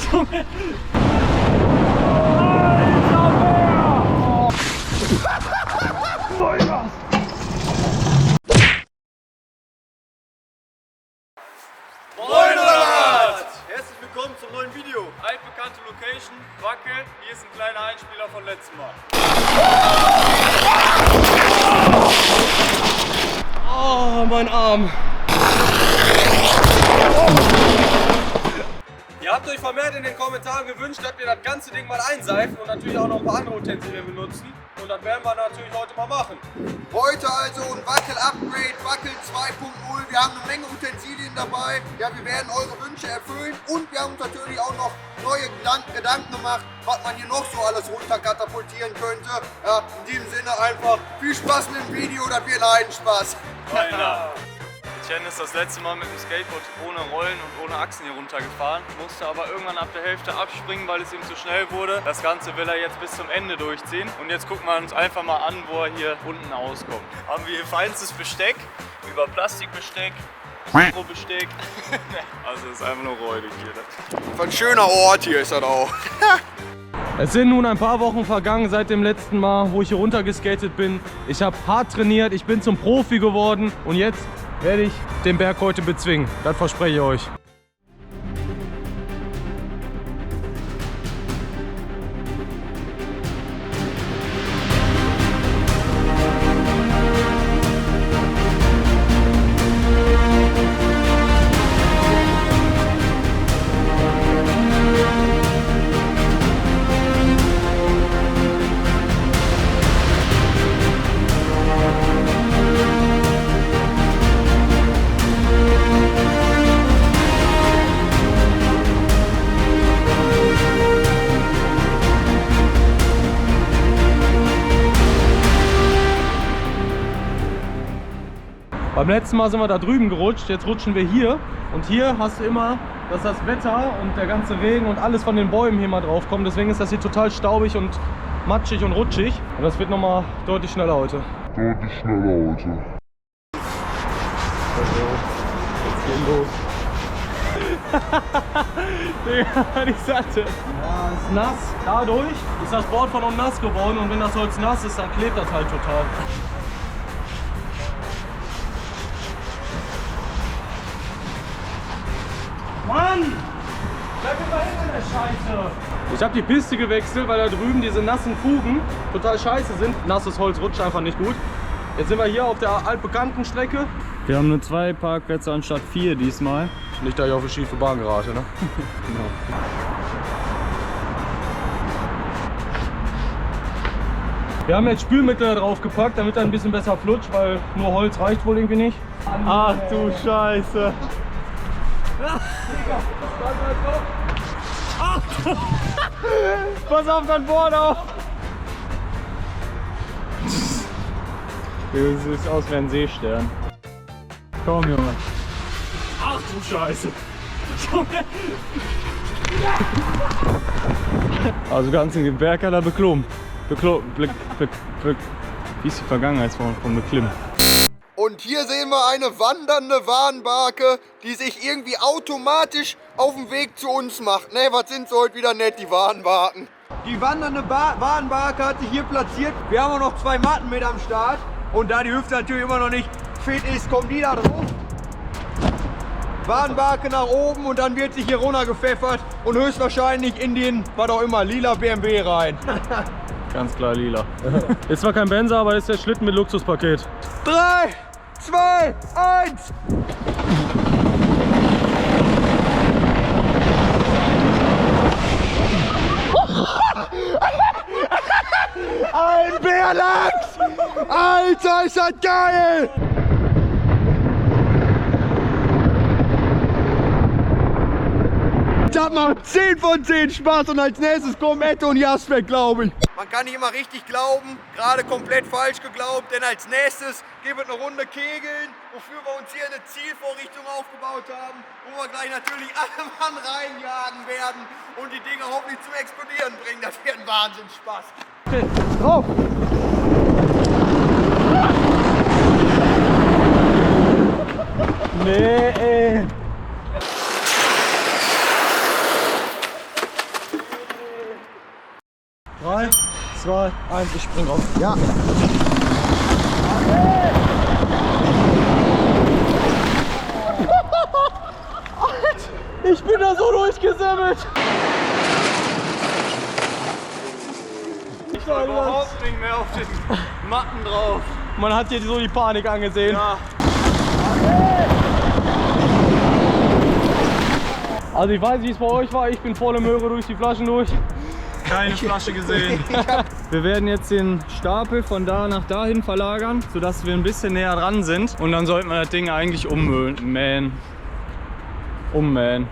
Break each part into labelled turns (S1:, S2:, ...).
S1: Moin oder was? Herzlich willkommen zum neuen Video. Altbekannte Location, Wackel. Hier ist ein kleiner Einspieler von letztem Mal. Oh, mein Arm. Ihr habt euch vermehrt in den Kommentaren gewünscht, dass wir das ganze Ding mal einseifen und natürlich auch noch ein paar andere Utensilien benutzen. Und das werden wir natürlich heute mal machen.
S2: Heute also ein Wackel-Upgrade, Wackel 2.0. Wir haben eine Menge Utensilien dabei. Ja, wir werden eure Wünsche erfüllen. Und wir haben uns natürlich auch noch neue Gedanken gemacht, was man hier noch so alles runterkatapultieren könnte. Ja, in diesem Sinne einfach viel Spaß mit dem Video, das wird ein Spaß.
S1: Alter. Chen ist das letzte Mal mit dem Skateboard ohne Rollen und ohne Achsen hier runtergefahren, musste aber irgendwann ab der Hälfte abspringen, weil es ihm zu schnell wurde. Das Ganze will er jetzt bis zum Ende durchziehen. Und jetzt gucken wir uns einfach mal an, wo er hier unten auskommt. Haben wir hier feinstes Besteck, über Plastikbesteck, Mikrobesteck. Also ist einfach nur räudig hier.
S2: Ein schöner Ort hier ist das auch.
S3: Es sind nun ein paar Wochen vergangen seit dem letzten Mal, wo ich hier runter geskatet bin. Ich habe hart trainiert, ich bin zum Profi geworden und jetzt werde ich den Berg heute bezwingen. Das verspreche ich euch. Beim letzten Mal sind wir da drüben gerutscht, jetzt rutschen wir hier. Und hier hast du immer, dass das Wetter und der ganze Regen und alles von den Bäumen hier mal drauf kommt. Deswegen ist das hier total staubig und matschig und rutschig. Und das wird nochmal deutlich schneller heute.
S4: Jetzt
S3: gehen los. Digga, die Satte. Ja, ist nass. Dadurch ist das Board von unten nass geworden und wenn das Holz nass ist, dann klebt das halt total. Mann! Bleib immer hinter der Scheiße! Ich habe die Piste gewechselt, weil da drüben diese nassen Fugen total scheiße sind. Nasses Holz rutscht einfach nicht gut. Jetzt sind wir hier auf der altbekannten Strecke.
S1: Wir haben nur 2 Parkplätze anstatt 4 diesmal.
S3: Nicht, dass ich auf eine schiefe Bahn gerate, ne? Genau. Wir haben jetzt Spülmittel drauf gepackt, damit er ein bisschen besser flutscht, weil nur Holz reicht wohl irgendwie nicht.
S1: Ach du Scheiße!
S3: Ach, pass auf dein Board auf!
S1: Das sieht aus wie ein Seestern. Komm, Junge.
S3: Ach du Scheiße!
S1: Also ganz den Berg hat er beklommen. Wie ist die Vergangenheitsform von beklimmen?
S2: Und hier sehen wir eine wandernde Warnbarke, die sich irgendwie automatisch auf den Weg zu uns macht. Ne, was sind sie heute wieder nett, die Warnbarken. Die wandernde Warnbarke hat sich hier platziert. Wir haben auch noch 2 Matten mit am Start. Und da die Hüfte natürlich immer noch nicht fit ist, kommen die da drauf. Warnbarke nach oben und dann wird sich hier runter gepfeffert und höchstwahrscheinlich in den, was auch immer, lila BMW rein.
S1: Ganz klar lila.
S3: Ist zwar kein Benzer, aber ist der Schlitten mit Luxuspaket.
S2: 3, 2, 1! Ein Bärlachs! Alter, ist das geil! Das macht 10 von 10 Spaß und als nächstes kommen Ette und Jasper, glaube ich. Man kann nicht immer richtig glauben, gerade komplett falsch geglaubt, denn als nächstes gehen wir eine Runde kegeln, wofür wir uns hier eine Zielvorrichtung aufgebaut haben, wo wir gleich natürlich alle Mann reinjagen werden und die Dinger hoffentlich zum Explodieren bringen. Das wird ein Wahnsinnsspaß. Okay, drauf!
S3: Nee, ey. 2, 1, ich spring auf.
S2: Ja.
S3: Ich bin da so durchgesammelt.
S1: Ich war überhaupt nicht mehr auf den Matten drauf.
S3: Man hat hier so die Panik angesehen.
S1: Ja.
S3: Also ich weiß nicht, wie es bei euch war. Ich bin volle Möhre durch die Flaschen durch.
S1: Keine Flasche gesehen.
S3: Wir werden jetzt den Stapel von da nach dahin verlagern, sodass wir ein bisschen näher dran sind. Und dann sollten wir das Ding eigentlich ummähen.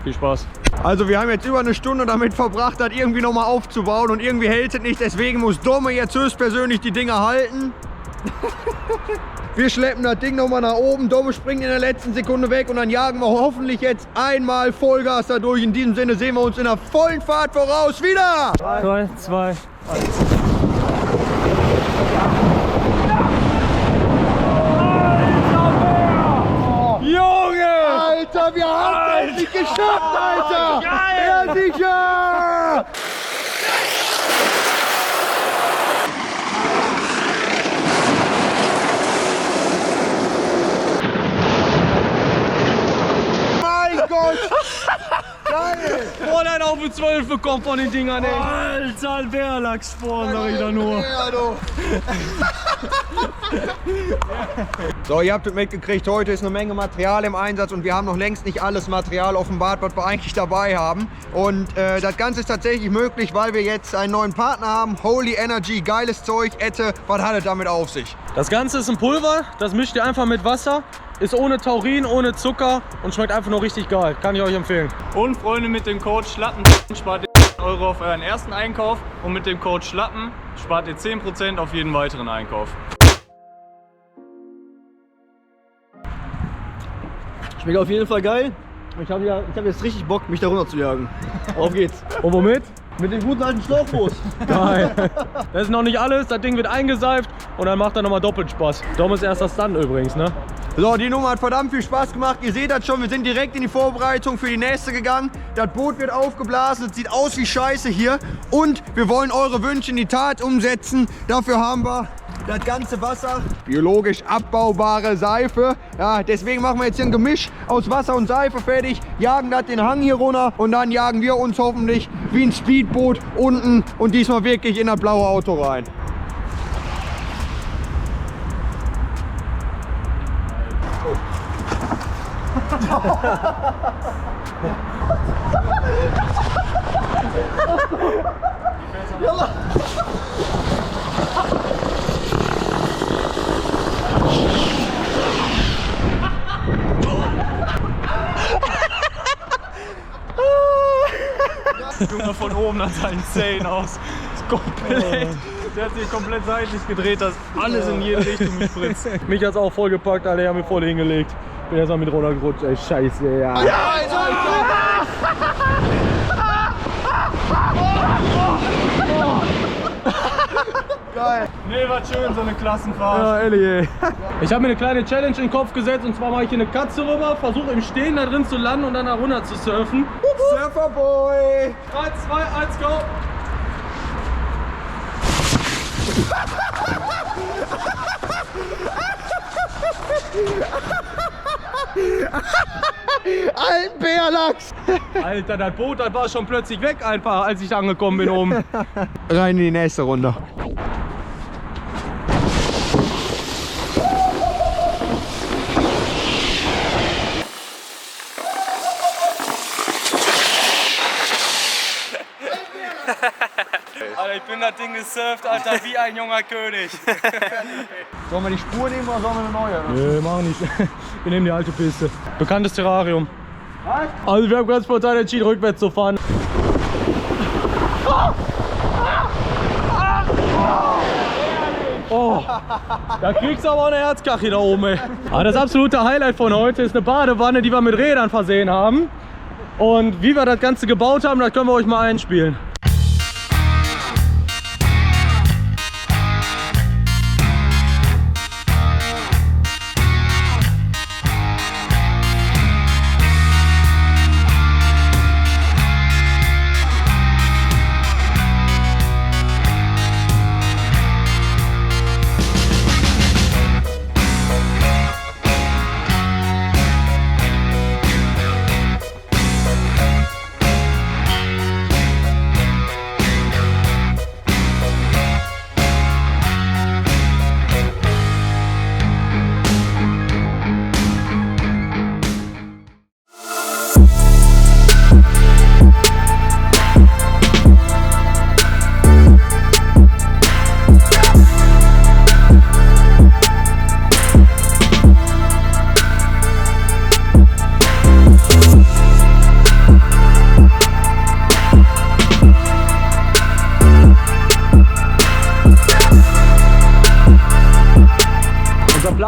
S3: Viel Spaß.
S2: Also wir haben jetzt über eine Stunde damit verbracht, das irgendwie nochmal aufzubauen und irgendwie hält es nicht. Deswegen muss Domme jetzt höchstpersönlich die Dinger halten. Wir schleppen das Ding nochmal nach oben. Domme springt in der letzten Sekunde weg und dann jagen wir hoffentlich jetzt einmal Vollgas da durch. In diesem Sinne sehen wir uns in der vollen Fahrt voraus wieder.
S3: 3, 2, 1. Junge!
S2: Alter, wir haben es endlich geschafft, Alter!
S3: Geil!
S2: Ja, sicher! Mein Gott! Geil!
S3: Boah, der hat auf die 12 bekommen von den Dingern, ey. Alter, ein Bärlachssporn, sag ich da nur.
S2: Ja, du. So, ihr habt es mitgekriegt, heute ist eine Menge Material im Einsatz und wir haben noch längst nicht alles Material offenbart, was wir eigentlich dabei haben. Und das Ganze ist tatsächlich möglich, weil wir jetzt einen neuen Partner haben. Holy Energy, geiles Zeug. Ette, was hat es damit auf sich?
S3: Das Ganze ist ein Pulver, das mischt ihr einfach mit Wasser. Ist ohne Taurin, ohne Zucker und schmeckt einfach nur richtig geil. Kann ich euch empfehlen.
S1: Und Freunde, mit dem Code Schlappen spart ihr Euro auf euren ersten Einkauf und mit dem Code Schlappen spart ihr 10% auf jeden weiteren Einkauf.
S4: Schmeckt auf jeden Fall geil. Ich hab jetzt richtig Bock, mich da runter zu jagen. Auf geht's.
S3: Und womit?
S4: Mit dem guten alten Schlauchboot.
S3: Geil. Das ist noch nicht alles. Das Ding wird eingeseift und dann macht er nochmal doppelt Spaß. Dom ist erst das Stunt übrigens, ne?
S2: So, die Nummer hat verdammt viel Spaß gemacht. Ihr seht das schon, wir sind direkt in die Vorbereitung für die nächste gegangen. Das Boot wird aufgeblasen, es sieht aus wie Scheiße hier. Und wir wollen eure Wünsche in die Tat umsetzen. Dafür haben wir das ganze Wasser, biologisch abbaubare Seife. Ja, deswegen machen wir jetzt hier ein Gemisch aus Wasser und Seife fertig, jagen das den Hang hier runter und dann jagen wir uns hoffentlich wie ein Speedboot unten und diesmal wirklich in das blaue Auto rein.
S1: Junge, von oben an seinen Zähnen aus. Ist komplett. Der hat sich komplett seitlich gedreht, dass alles in jede Richtung spritzt.
S3: Mich hat's auch vollgepackt, Alter, haben wir voll hingelegt. Bin jetzt mal mit runtergerutscht, ey, scheiße, ja.
S2: Geil.
S1: Nee, war schön, so eine Klassenfahrt.
S3: Ja, ehrlich, ey. Ich habe mir eine kleine Challenge in den Kopf gesetzt und zwar mache ich hier eine Katze rüber, versuche im Stehen da drin zu landen und dann da runter zu surfen.
S2: Surferboy!
S3: 3, 2, 1, go!
S2: Ein Bärlachs!
S3: Alter, das Boot, das war schon plötzlich weg einfach, als ich angekommen bin oben.
S2: Rein in die nächste Runde.
S1: Alter, ich bin das Ding gesurft, Alter, wie ein junger König.
S2: Sollen wir die Spur nehmen oder sollen wir eine neue?
S3: Nee, mach nicht. Wir nehmen die alte Piste. Bekanntes Terrarium. Was? Also wir haben ganz spontan entschieden, rückwärts zu fahren. Oh, da kriegst du aber eine Herzkache da oben, ey. Aber das absolute Highlight von heute ist eine Badewanne, die wir mit Rädern versehen haben. Und wie wir das Ganze gebaut haben, das können wir euch mal einspielen.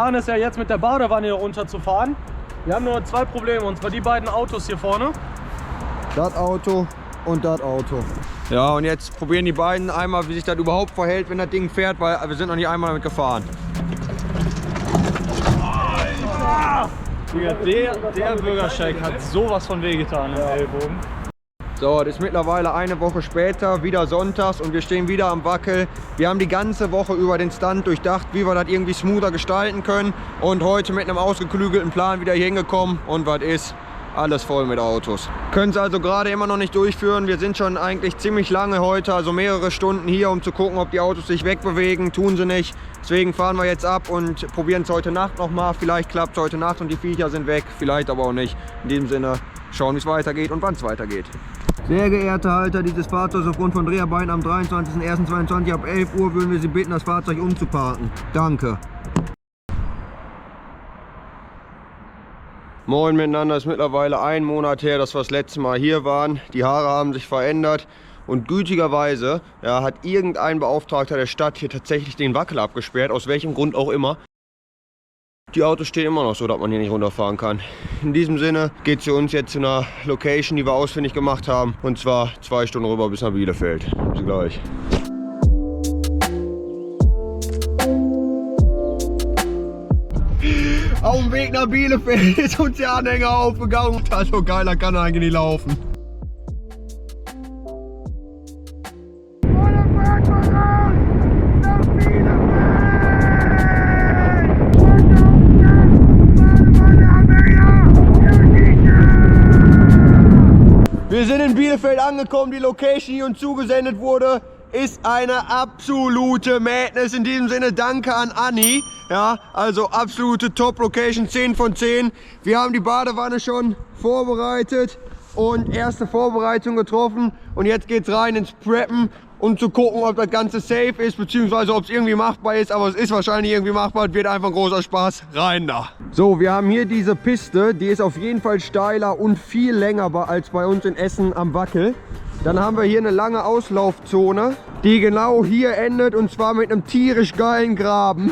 S3: Plan ist ja jetzt mit der Badewanne hier runterzufahren. Wir haben nur 2 Probleme, und zwar die beiden Autos hier vorne.
S2: Das Auto und das Auto. Ja, und jetzt probieren die beiden einmal, wie sich das überhaupt verhält, wenn das Ding fährt, weil wir sind noch nicht einmal damit gefahren.
S3: Der Bürgersteig hat sowas von wehgetan im Ellbogen.
S2: So, das ist mittlerweile eine Woche später, wieder sonntags, und wir stehen wieder am Wackel. Wir haben die ganze Woche über den Stand durchdacht, wie wir das irgendwie smoother gestalten können, und heute mit einem ausgeklügelten Plan wieder hier hingekommen, und was ist? Alles voll mit Autos. Können es also gerade immer noch nicht durchführen. Wir sind schon eigentlich ziemlich lange heute, also mehrere Stunden hier, um zu gucken, ob die Autos sich wegbewegen. Tun sie nicht. Deswegen fahren wir jetzt ab und probieren es heute Nacht nochmal. Vielleicht klappt es heute Nacht und die Viecher sind weg. Vielleicht aber auch nicht. In diesem Sinne, schauen, wie es weitergeht und wann es weitergeht. Sehr geehrte Halter dieses Fahrzeugs, aufgrund von Dreharbeiten am 23.01.22 ab 11 Uhr würden wir Sie bitten, das Fahrzeug umzuparken. Danke. Moin miteinander, ist mittlerweile ein Monat her, dass wir das letzte Mal hier waren. Die Haare haben sich verändert und gütigerweise hat irgendein Beauftragter der Stadt hier tatsächlich den Wackel abgesperrt, aus welchem Grund auch immer. Die Autos stehen immer noch so, dass man hier nicht runterfahren kann. In diesem Sinne geht es für uns jetzt zu einer Location, die wir ausfindig gemacht haben, und zwar 2 Stunden rüber bis nach Bielefeld. Bis gleich. Auf dem Weg nach Bielefeld ist uns der Anhänger aufgegangen. Das ist so geil, da kann er eigentlich nicht laufen. Wir sind in Bielefeld angekommen. Die Location, die uns zugesendet wurde, ist eine absolute Madness. In diesem Sinne danke an Anni. Ja, also absolute Top-Location, 10 von 10. Wir haben die Badewanne schon vorbereitet und erste Vorbereitung getroffen. Und jetzt geht's rein ins Preppen, um zu gucken, ob das Ganze safe ist, beziehungsweise ob es irgendwie machbar ist. Aber es ist wahrscheinlich irgendwie machbar. Es wird einfach ein großer Spaß. Rein da. So, wir haben hier diese Piste. Die ist auf jeden Fall steiler und viel länger als bei uns in Essen am Wackel. Dann haben wir hier eine lange Auslaufzone, die genau hier endet, und zwar mit einem tierisch geilen Graben.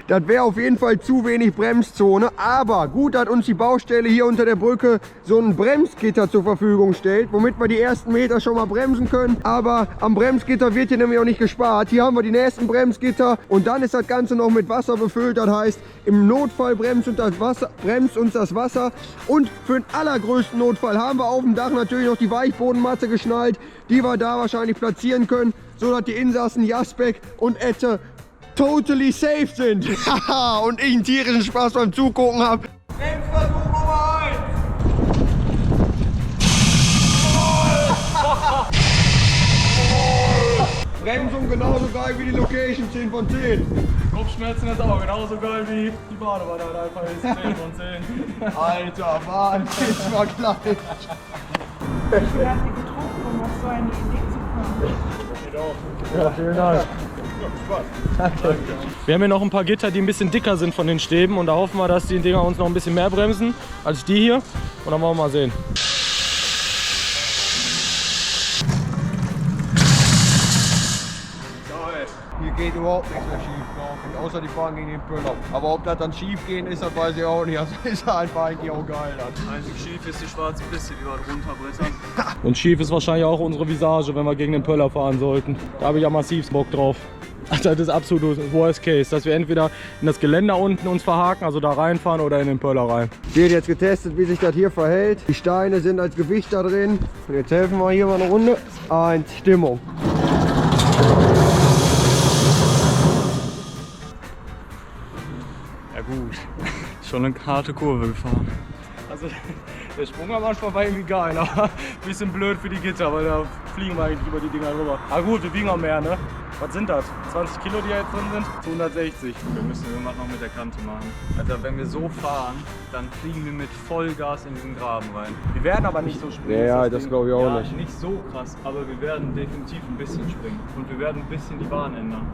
S2: Das wäre auf jeden Fall zu wenig Bremszone, aber gut, dass uns die Baustelle hier unter der Brücke so ein Bremsgitter zur Verfügung stellt, womit wir die ersten Meter schon mal bremsen können. Aber am Bremsgitter wird hier nämlich auch nicht gespart. Hier haben wir die nächsten Bremsgitter und dann ist das Ganze noch mit Wasser befüllt. Das heißt, im Notfall bremst uns das Wasser. Und für den allergrößten Notfall haben wir auf dem Dach natürlich noch die Weichbodenmatte geschnallt, die wir da wahrscheinlich platzieren können, sodass die Insassen Jasbek und Ette totally safe sind. Und ich einen tierischen Spaß beim Zugucken habe. Bremsversuch Nummer 1. Bremsung genauso geil wie die Location, 10 von 10.
S3: Kopfschmerzen ist aber genauso geil wie die Badewanne, einfach ist 10 von 10.
S2: Alter, Wahnsinn, das war gleich.
S5: Ich hatte getrunken, um auf so eine Idee zu kommen.
S3: Ja, vielen Dank. Danke. Wir haben hier noch ein paar Gitter, die ein bisschen dicker sind von den Stäben, und da hoffen wir, dass die Dinger uns noch ein bisschen mehr bremsen als die hier. Und dann wollen wir mal sehen.
S2: Hier geht überhaupt nichts mehr schief, glaube ich, außer die fahren gegen den Pöller. Aber ob das dann schief gehen ist, das weiß ich auch nicht. Das ist einfach eigentlich auch geil.
S1: Einzig schief ist die schwarze Piste, die wir runterbrettern.
S3: Und schief ist wahrscheinlich auch unsere Visage, wenn wir gegen den Pöller fahren sollten. Da habe ich ja massiv Bock drauf. Also das ist absolut Worst Case, dass wir entweder in das Geländer unten uns verhaken, also da reinfahren, oder in den Pöller rein.
S2: Wird jetzt getestet, wie sich das hier verhält. Die Steine sind als Gewicht da drin. Und jetzt helfen wir hier mal eine Runde. Stimmung.
S1: Ja gut, schon eine harte Kurve gefahren.
S3: Also der Sprung am Anfang war irgendwie geil, aber ein bisschen blöd für die Gitter, weil da fliegen wir eigentlich über die Dinger rüber. Aber gut, wir wiegen auch mehr, ne? Was sind das? 20 Kilo, die jetzt drin sind? 160.
S1: Wir müssen irgendwas noch mit der Kante machen. Also wenn wir so fahren, dann fliegen wir mit Vollgas in diesen Graben rein.
S3: Wir werden aber nicht so springen.
S2: Ja, das glaube ich auch
S1: Ja,
S2: nicht.
S1: nicht so krass, aber wir werden definitiv ein bisschen springen. Und wir werden ein bisschen die Bahn ändern.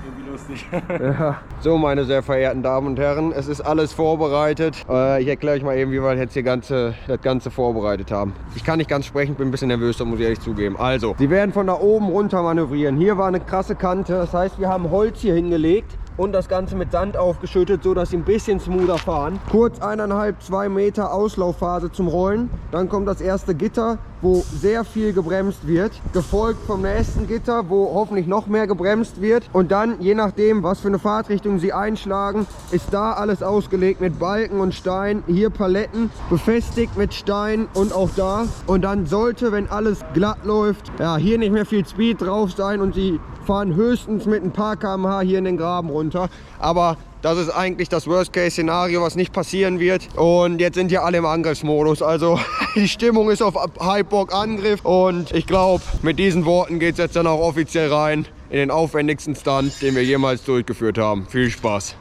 S1: Irgendwie lustig.
S2: Ja. So, meine sehr verehrten Damen und Herren, es ist alles vorbereitet. Ich erkläre euch mal eben, wie wir jetzt hier das Ganze vorbereitet haben. Ich kann nicht ganz sprechen, bin ein bisschen nervös, da muss ich ehrlich zugeben. Also, sie werden von da oben runter manövrieren. Hier war eine krasse Kante, das heißt, wir haben Holz hier hingelegt, und das Ganze mit Sand aufgeschüttet, so dass sie ein bisschen smoother fahren. Kurz 1,5, 2 Meter Auslaufphase zum Rollen. Dann kommt das erste Gitter, wo sehr viel gebremst wird. Gefolgt vom nächsten Gitter, wo hoffentlich noch mehr gebremst wird. Und dann, je nachdem, was für eine Fahrtrichtung sie einschlagen, ist da alles ausgelegt mit Balken und Stein. Hier Paletten, befestigt mit Stein und auch da. Und dann sollte, wenn alles glatt läuft, ja, hier nicht mehr viel Speed drauf sein und sie fahren höchstens mit ein paar km/h hier in den Graben runter. Aber das ist eigentlich das Worst-Case-Szenario, was nicht passieren wird. Und jetzt sind hier alle im Angriffsmodus. Also die Stimmung ist auf Hype-Bock-Angriff. Und ich glaube, mit diesen Worten geht es jetzt dann auch offiziell rein in den aufwendigsten Stunt, den wir jemals durchgeführt haben. Viel Spaß!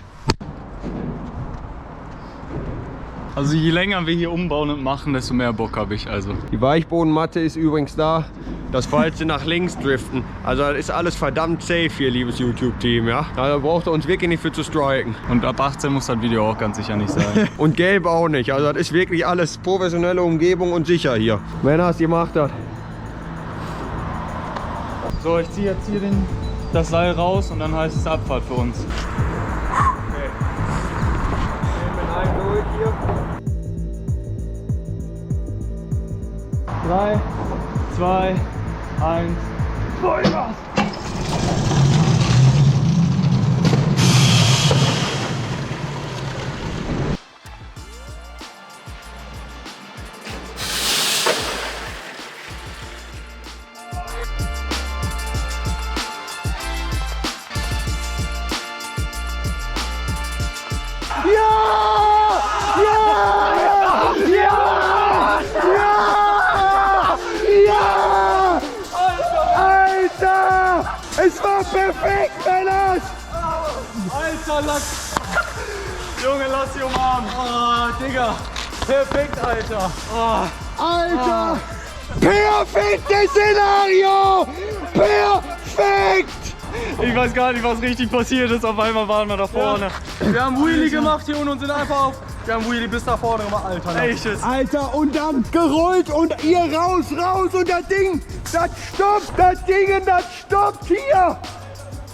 S1: Also je länger wir hier umbauen und machen, desto mehr Bock habe ich. Also.
S2: Die Weichbodenmatte ist übrigens da, dass falls sie nach links driften. Also das ist alles verdammt safe hier, liebes YouTube-Team. Ja? Da braucht ihr uns wirklich nicht für zu striken.
S1: Und ab 18 muss das Video auch ganz sicher nicht sein.
S2: Und gelb auch nicht. Also das ist wirklich alles professionelle Umgebung und sicher hier. Männers, ihr macht das.
S1: So, ich ziehe jetzt hier das Seil raus und dann heißt es Abfahrt für uns.
S2: Okay. Gehen wir rein durch hier.
S3: 3, 2, 1, Vollgas!
S2: Es war perfekt, Männers!
S3: Alter, Lack! Junge, lass sie umarmen! Oh, Digga! Perfekt, Alter! Oh.
S2: Alter! Perfektes Szenario! Perfekt!
S1: Ich weiß gar nicht, was richtig passiert ist. Auf einmal waren wir da vorne.
S3: Ja. Wir haben Wheelie gemacht hier und sind einfach auf. Wir haben Wheelie bis da vorne gemacht, Alter.
S1: Echtes.
S2: Alter, und dann gerollt und ihr raus und das Ding, das stoppt, das Ding, das stoppt hier.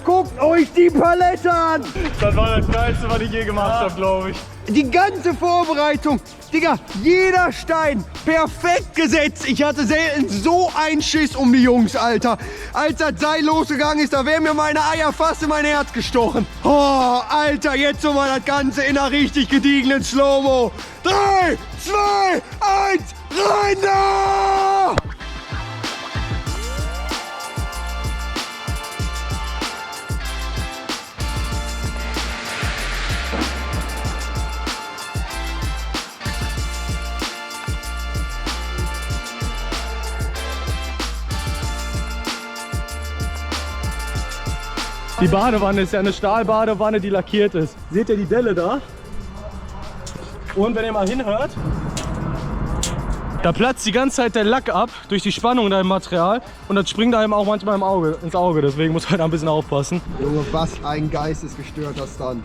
S2: Guckt euch die Palette an.
S1: Das war das Geilste, was ich je gemacht habe, glaube ich.
S2: Die ganze Vorbereitung, Digga, jeder Stein perfekt gesetzt. Ich hatte selten so einen Schiss um die Jungs, Alter. Als das Seil losgegangen ist, da wären mir meine Eier fast in mein Herz gestochen. Oh, Alter, jetzt nochmal das Ganze in einer richtig gediegenen Slow-Mo. 3, 2, 1, rein da!
S3: Die Badewanne ist ja eine Stahlbadewanne, die lackiert ist. Seht ihr die Delle da? Und wenn ihr mal hinhört, da platzt die ganze Zeit der Lack ab durch die Spannung da im Material und das springt einem auch manchmal ins Auge, deswegen muss man da ein bisschen aufpassen.
S2: Junge, was ein geistesgestörter Stunt.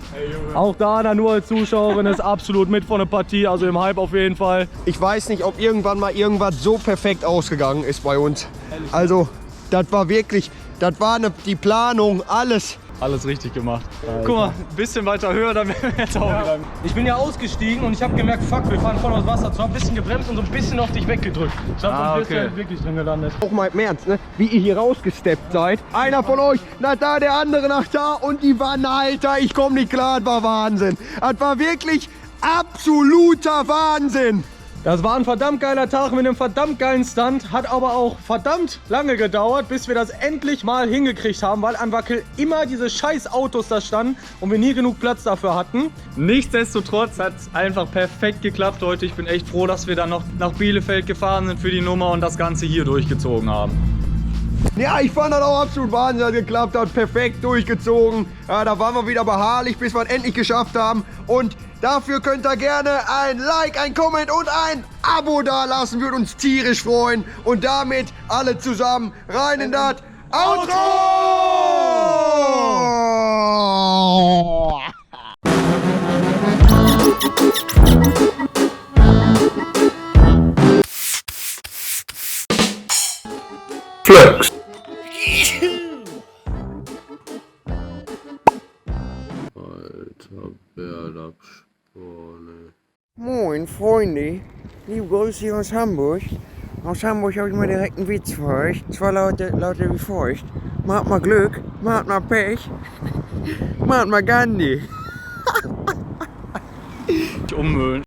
S3: Auch Dana nur als Zuschauerin ist absolut mit von der Partie, also im Hype auf jeden Fall.
S2: Ich weiß nicht, ob irgendwann mal irgendwas so perfekt ausgegangen ist bei uns. Also, das war wirklich, das war die Planung, alles.
S1: Alles richtig gemacht. Guck mal, ein bisschen weiter höher, dann wären wir jetzt auch wieder.
S3: Ich bin ja ausgestiegen und ich habe gemerkt, fuck, wir fahren voll aus Wasser. Ich habe ein bisschen gebremst und so ein bisschen auf dich weggedrückt. Ich habe
S1: okay.
S3: wirklich drin gelandet.
S2: Auch mal im Ernst, ne? Wie ihr hier rausgesteppt seid. Einer von euch nach da, der andere nach da und die Wanne, Alter, ich komme nicht klar, das war Wahnsinn. Das war wirklich absoluter Wahnsinn.
S3: Das war ein verdammt geiler Tag mit einem verdammt geilen Stunt, hat aber auch verdammt lange gedauert, bis wir das endlich mal hingekriegt haben, weil an Wackel immer diese scheiß Autos da standen und wir nie genug Platz dafür hatten.
S1: Nichtsdestotrotz hat es einfach perfekt geklappt heute. Ich bin echt froh, dass wir dann noch nach Bielefeld gefahren sind für die Nummer und das Ganze hier durchgezogen haben.
S2: Ja, ich fand das auch absolut Wahnsinn, dass geklappt hat, perfekt durchgezogen. Ja, da waren wir wieder beharrlich, bis wir es endlich geschafft haben. Und dafür könnt ihr gerne ein Like, ein Comment und ein Abo da lassen, würde uns tierisch freuen. Und damit alle zusammen rein in das Outro!
S6: Flex.
S2: Freunde, liebe Grüße hier aus Hamburg. Aus Hamburg habe ich mal direkt einen Witz für euch. Zwar lautet wie folgt. Macht mal Glück, macht mal Pech, macht mal Gandhi.
S3: Ummüllen.